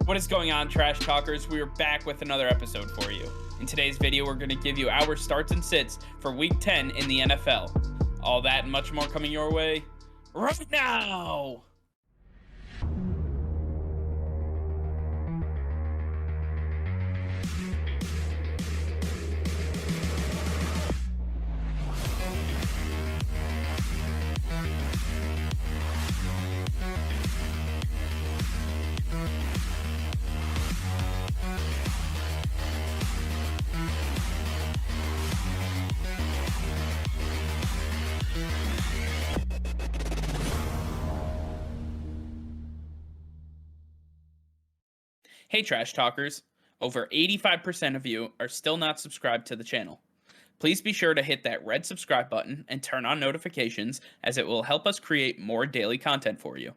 What is going on, Trash Talkers? We are back with another episode for you. In today's video, we're going to give you our starts and sits for Week 10 in the NFL. All that and much more coming your way right now! Hey Trash Talkers, over 85% of you are still not subscribed to the channel. Please be sure to hit that red subscribe button and turn on notifications, as it will help us create more daily content for you.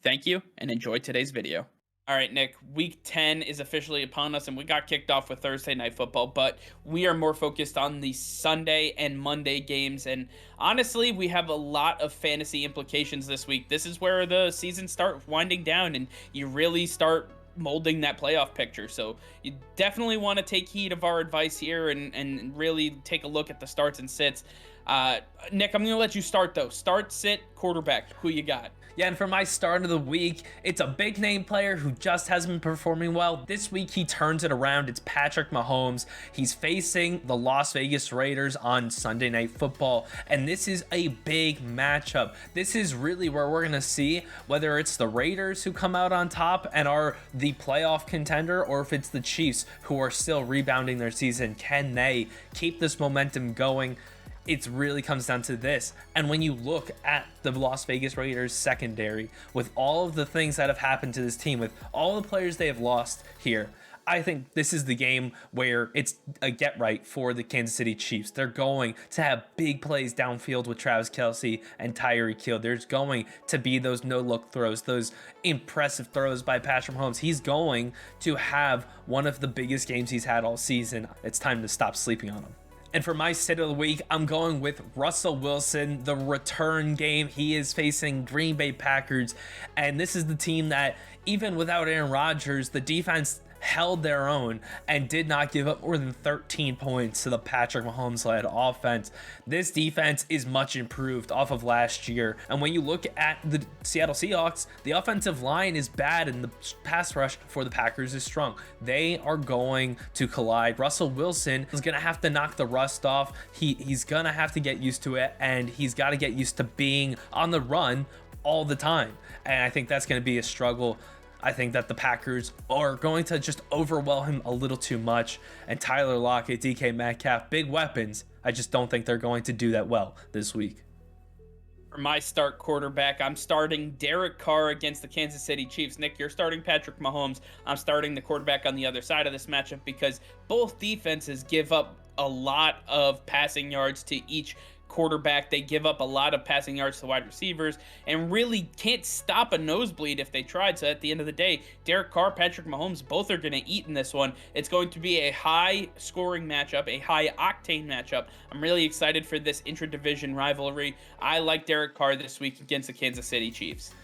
Thank you and enjoy today's video. Alright Nick, Week 10 is officially upon us and we got kicked off with Thursday Night Football, but we are more focused on the Sunday and Monday games, and honestly we have a lot of fantasy implications this week. This is where the season starts winding down and you really start molding that playoff picture, so you definitely want to take heed of our advice here and really take a look at the starts and sits. Nick, I'm gonna let you start though. Start, sit, quarterback, who you got? Yeah, and for my start of the week, it's a big name player who just hasn't been performing well. This week he turns it around. It's Patrick Mahomes. He's facing the Las Vegas Raiders on Sunday Night Football, and this is a big matchup. This is really where we're going to see whether it's the Raiders who come out on top and are the playoff contender, or if it's the Chiefs who are still rebounding their season. Can they keep this momentum going? It really comes down to this. And when you look at the Las Vegas Raiders secondary, with all of the things that have happened to this team, with all the players they have lost here, I think this is the game where it's a get right for the Kansas City Chiefs. They're going to have big plays downfield with Travis Kelce and Tyreek Hill. There's going to be those no-look throws, those impressive throws by Patrick Mahomes. He's going to have one of the biggest games he's had all season. It's time to stop sleeping on him. And for my sit of the week, I'm going with Russell Wilson, the return game. He is facing Green Bay Packers, and this is the team that, even without Aaron Rodgers, the defense held their own and did not give up more than 13 points to the Patrick Mahomes-led offense. This defense is much improved off of last year, and when you look at the Seattle Seahawks, the offensive line is bad and the pass rush for the Packers is strong. They are going to collide. Russell Wilson is going to have to knock the rust off. He's going to have to get used to it, and he's got to get used to being on the run all the time, and I think that's going to be a struggle. I think that the Packers are going to just overwhelm him a little too much. And Tyler Lockett, DK Metcalf, big weapons. I just don't think they're going to do that well this week. For my start quarterback, I'm starting Derek Carr against the Kansas City Chiefs. Nick, you're starting Patrick Mahomes. I'm starting the quarterback on the other side of this matchup because both defenses give up a lot of passing yards to each quarterback. They give up a lot of passing yards to wide receivers and really can't stop a nosebleed if they tried. So at the end of the day, Derek Carr, Patrick Mahomes, both are going to eat in this one. It's going to be a high scoring matchup, a high octane matchup. I'm really excited for this intra-division rivalry. I like Derek Carr this week against the Kansas City Chiefs.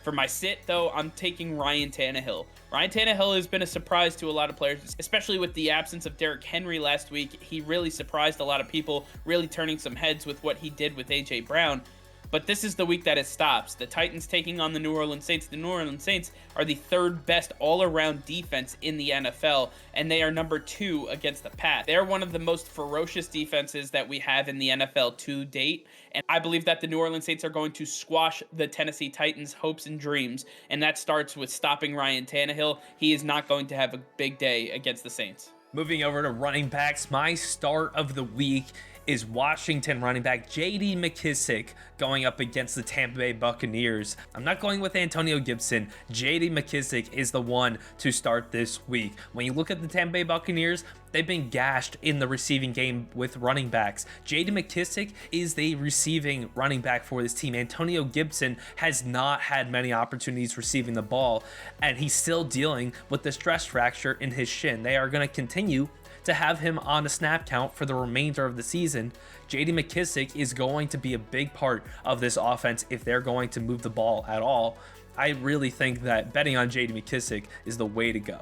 For my sit, though, I'm taking Ryan Tannehill. Ryan Tannehill has been a surprise to a lot of players, especially with the absence of Derrick Henry last week. He really surprised a lot of people, really turning some heads with what he did with A.J. Brown. But this is the week that it stops. The Titans taking on the New Orleans Saints. The New Orleans Saints are the third best all-around defense in the NFL, and they are number 2 against the pass. They're one of the most ferocious defenses that we have in the NFL to date, and I believe that the New Orleans Saints are going to squash the Tennessee Titans' hopes and dreams, and that starts with stopping Ryan Tannehill. He is not going to have a big day against the Saints. Moving over to running backs, my start of the week is Washington running back J.D. McKissic going up against the Tampa Bay Buccaneers. I'm not going with Antonio Gibson. J.D. McKissic is the one to start this week. When you look at the Tampa Bay Buccaneers, they've been gashed in the receiving game with running backs. J.D. McKissic is the receiving running back for this team. Antonio Gibson has not had many opportunities receiving the ball, and he's still dealing with the stress fracture in his shin. They are going to continue to have him on a snap count for the remainder of the season. J.D. McKissic is going to be a big part of this offense if they're going to move the ball at all. I really think that betting on JD McKissic is the way to go.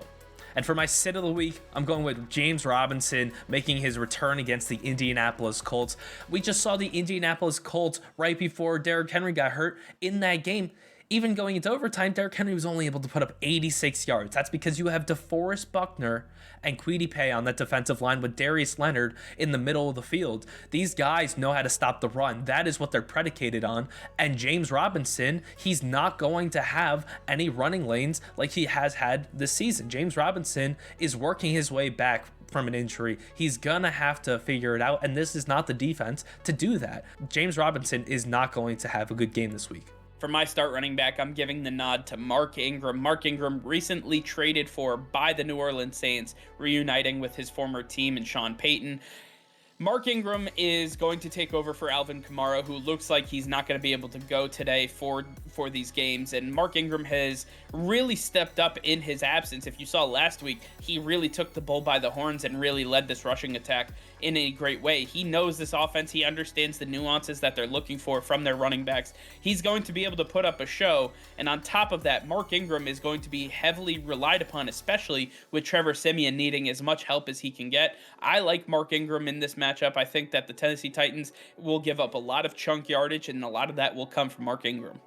And for my sit of the week, I'm going with James Robinson making his return against the Indianapolis Colts. We just saw the Indianapolis Colts right before Derrick Henry got hurt in that game. Even going into overtime, Derrick Henry was only able to put up 86 yards. That's because you have DeForest Buckner and Kwity Paye on that defensive line with Darius Leonard in the middle of the field. These guys know how to stop the run. That is what they're predicated on. And James Robinson, he's not going to have any running lanes like he has had this season. James Robinson is working his way back from an injury. He's gonna have to figure it out, and this is not the defense to do that. James Robinson is not going to have a good game this week. For my start running back, I'm giving the nod to Mark Ingram. Mark Ingram recently traded for by the New Orleans Saints, reuniting with his former team and Sean Payton. Mark Ingram is going to take over for Alvin Kamara, who looks like he's not going to be able to go today for these games. And Mark Ingram has really stepped up in his absence. If you saw last week, he really took the bull by the horns and really led this rushing attack in a great way. He knows this offense. He understands the nuances that they're looking for from their running backs. He's going to be able to put up a show. And on top of that, Mark Ingram is going to be heavily relied upon, especially with Trevor Siemian needing as much help as he can get. I like Mark Ingram in this matchup. I think that the Tennessee Titans will give up a lot of chunk yardage, and a lot of that will come from Mark Ingram.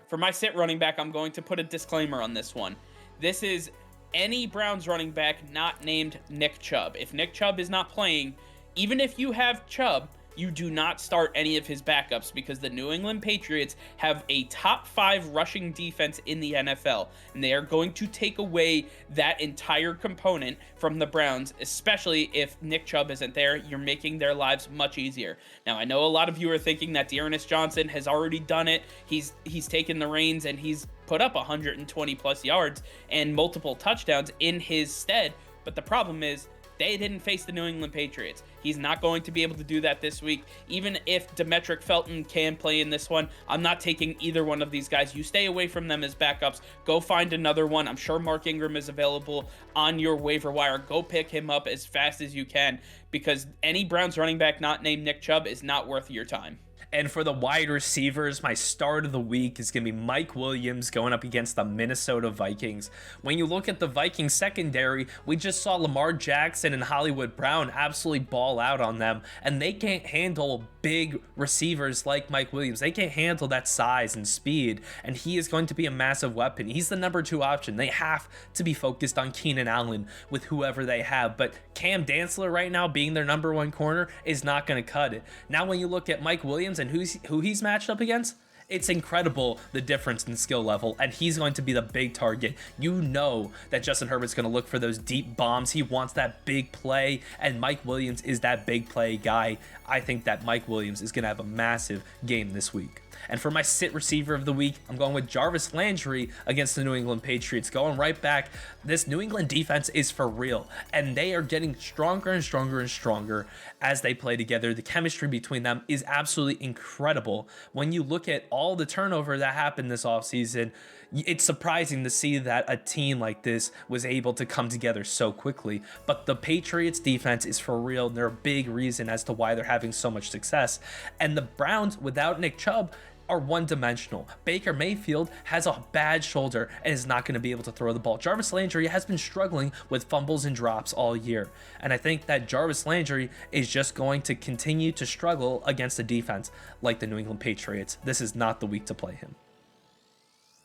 For my sit running back, I'm going to put a disclaimer on this one. This is any Browns running back not named Nick Chubb. If Nick Chubb is not playing, even if you have Chubb, you do not start any of his backups, because the New England Patriots have a top 5 rushing defense in the NFL, and they are going to take away that entire component from the Browns, especially if Nick Chubb isn't there. You're making their lives much easier. Now, I know a lot of you are thinking that Ernest Johnson has already done it. He's taken the reins and he's put up 120 plus yards and multiple touchdowns in his stead, but the problem is they didn't face the New England Patriots. He's not going to be able to do that this week. Even if Demetric Felton can play in this one, I'm not taking either one of these guys. You stay away from them as backups. Go find another one. I'm sure Mark Ingram is available on your waiver wire. Go pick him up as fast as you can, because any Browns running back not named Nick Chubb is not worth your time. And for the wide receivers, my start of the week is going to be Mike Williams going up against the Minnesota Vikings. When you look at the Vikings secondary, we just saw Lamar Jackson and Hollywood Brown absolutely ball out on them, and they can't handle big receivers like Mike Williams. They can't handle that size and speed, and he is going to be a massive weapon. He's the number 2 option. They have to be focused on Keenan Allen with whoever they have, but Cam Dantzler right now being their number 1 corner is not going to cut it. Now when you look at Mike Williams and who he's matched up against, it's incredible the difference in skill level, and he's going to be the big target. You know that Justin Herbert's going to look for those deep bombs. He wants that big play, and Mike Williams is that big play guy. I think that Mike Williams is going to have a massive game this week. And for my sit receiver of the week, I'm going with Jarvis Landry against the New England Patriots. Going right back, this New England defense is for real, and they are getting stronger and stronger and stronger as they play together. The chemistry between them is absolutely incredible. When you look at all the turnover that happened this offseason, it's surprising to see that a team like this was able to come together so quickly. But the Patriots defense is for real, and they're a big reason as to why they're having so much success. And the Browns, without Nick Chubb, are one-dimensional. Baker Mayfield has a bad shoulder and is not going to be able to throw the ball. Jarvis Landry has been struggling with fumbles and drops all year, and I think that Jarvis Landry is just going to continue to struggle against a defense like the New England Patriots. This is not the week to play him.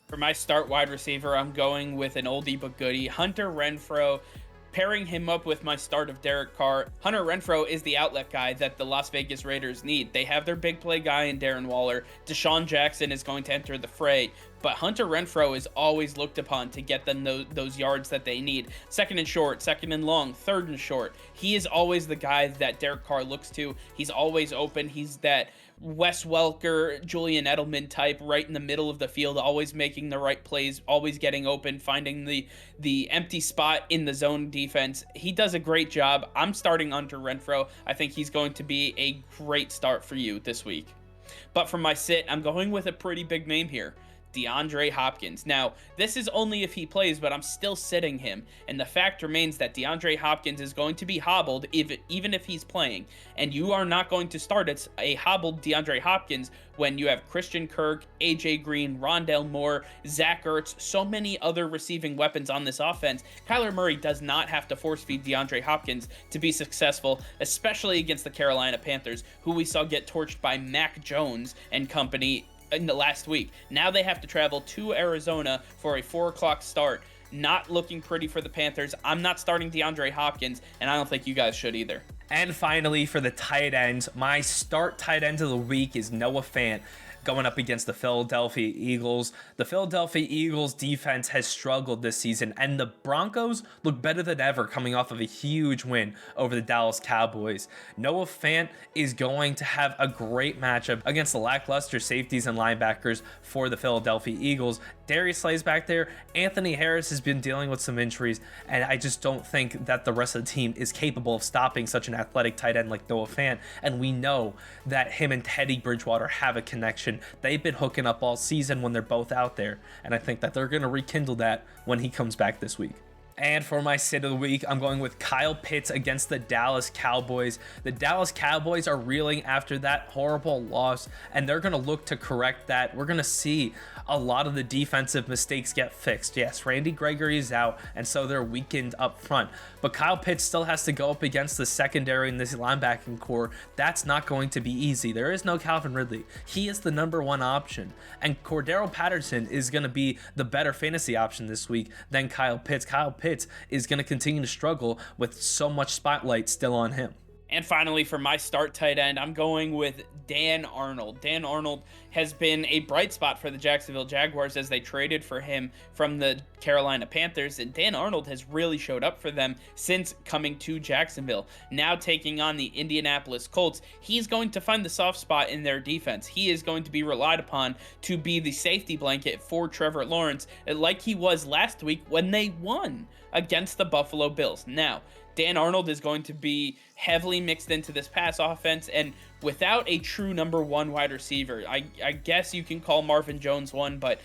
For my start wide receiver, I'm going with an oldie but goodie, Hunter Renfro. Pairing him up with my start of Derek Carr, Hunter Renfro is the outlet guy that the Las Vegas Raiders need. They have their big play guy in Darren Waller. Deshaun Jackson is going to enter the fray, but Hunter Renfro is always looked upon to get them those yards that they need. Second and short, second and long, third and short. He is always the guy that Derek Carr looks to. He's always open. He's that Wes Welker, Julian Edelman type right in the middle of the field, always making the right plays, always getting open, finding the empty spot in the zone defense. He does a great job. I'm starting Hunter Renfro. I think he's going to be a great start for you this week. But for my sit, I'm going with a pretty big name here. DeAndre Hopkins. Now, this is only if he plays, but I'm still sitting him. And the fact remains that DeAndre Hopkins is going to be hobbled even if he's playing. And you are not going to start a hobbled DeAndre Hopkins when you have Christian Kirk, AJ Green, Rondale Moore, Zach Ertz, so many other receiving weapons on this offense. Kyler Murray does not have to force feed DeAndre Hopkins to be successful, especially against the Carolina Panthers, who we saw get torched by Mac Jones and company in the last week. Now they have to travel to Arizona for a 4 o'clock start. Not looking pretty for the Panthers. I'm not starting DeAndre Hopkins, and I don't think you guys should either. And finally, for the tight ends, my start tight end of the week is Noah Fant, going up against the Philadelphia Eagles. The Philadelphia Eagles defense has struggled this season, and the Broncos look better than ever coming off of a huge win over the Dallas Cowboys. Noah Fant is going to have a great matchup against the lackluster safeties and linebackers for the Philadelphia Eagles. Darius Slay's back there. Anthony Harris has been dealing with some injuries, and I just don't think that the rest of the team is capable of stopping such an athletic tight end like Noah Fant. And we know that him and Teddy Bridgewater have a connection. They've been hooking up all season when they're both out there, and I think that they're going to rekindle that when he comes back this week. And for my sit of the week, I'm going with Kyle Pitts against the Dallas Cowboys. The Dallas Cowboys are reeling after that horrible loss, and they're going to look to correct that. We're going to see a lot of the defensive mistakes get fixed. Yes, Randy Gregory is out, and so they're weakened up front. But Kyle Pitts still has to go up against the secondary in this linebacking core. That's not going to be easy. There is no Calvin Ridley. He is the number one option. And Cordero Patterson is going to be the better fantasy option this week than Kyle Pitts. Kyle Pitts is going to continue to struggle with so much spotlight still on him. And finally, for my start tight end, I'm going with Dan Arnold. Dan Arnold has been a bright spot for the Jacksonville Jaguars as they traded for him from the Carolina Panthers, and Dan Arnold has really showed up for them since coming to Jacksonville. Now taking on the Indianapolis Colts, he's going to find the soft spot in their defense. He is going to be relied upon to be the safety blanket for Trevor Lawrence, like he was last week when they won against the Buffalo Bills. Now, Dan Arnold is going to be heavily mixed into this pass offense, and without a true number one wide receiver, I guess you can call Marvin Jones one, but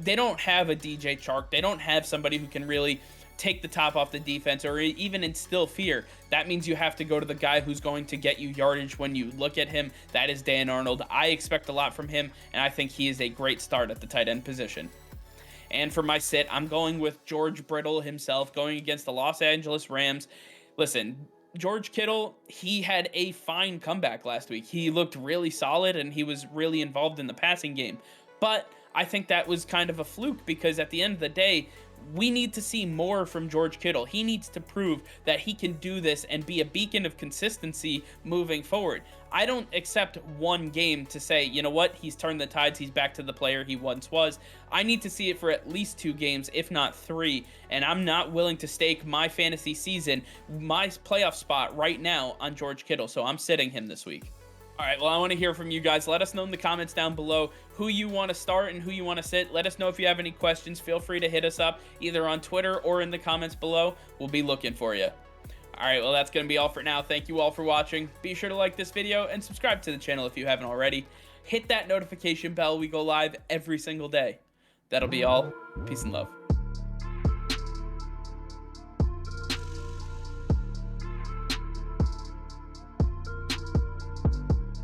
they don't have a DJ Chark. They don't have somebody who can really take the top off the defense or even instill fear. That means you have to go to the guy who's going to get you yardage when you look at him. That is Dan Arnold. I expect a lot from him, and I think he is a great start at the tight end position. And for my sit, I'm going with George Brittle himself, going against the Los Angeles Rams. Listen, George Kittle, he had a fine comeback last week. He looked really solid, and he was really involved in the passing game. But I think that was kind of a fluke, because at the end of the day, we need to see more from George Kittle. He needs to prove that he can do this and be a beacon of consistency moving forward. I don't accept one game to say, you know what, he's turned the tides, he's back to the player he once was. I need to see it for at least 2 games, if not 3, and I'm not willing to stake my fantasy season, my playoff spot right now on George Kittle, so I'm sitting him this week. All right, well, I want to hear from you guys. Let us know in the comments down below who you want to start and who you want to sit. Let us know if you have any questions. Feel free to hit us up either on Twitter or in the comments below. We'll be looking for you. All right, well, that's going to be all for now. Thank you all for watching. Be sure to like this video and subscribe to the channel if you haven't already. Hit that notification bell. We go live every single day. That'll be all. Peace and love.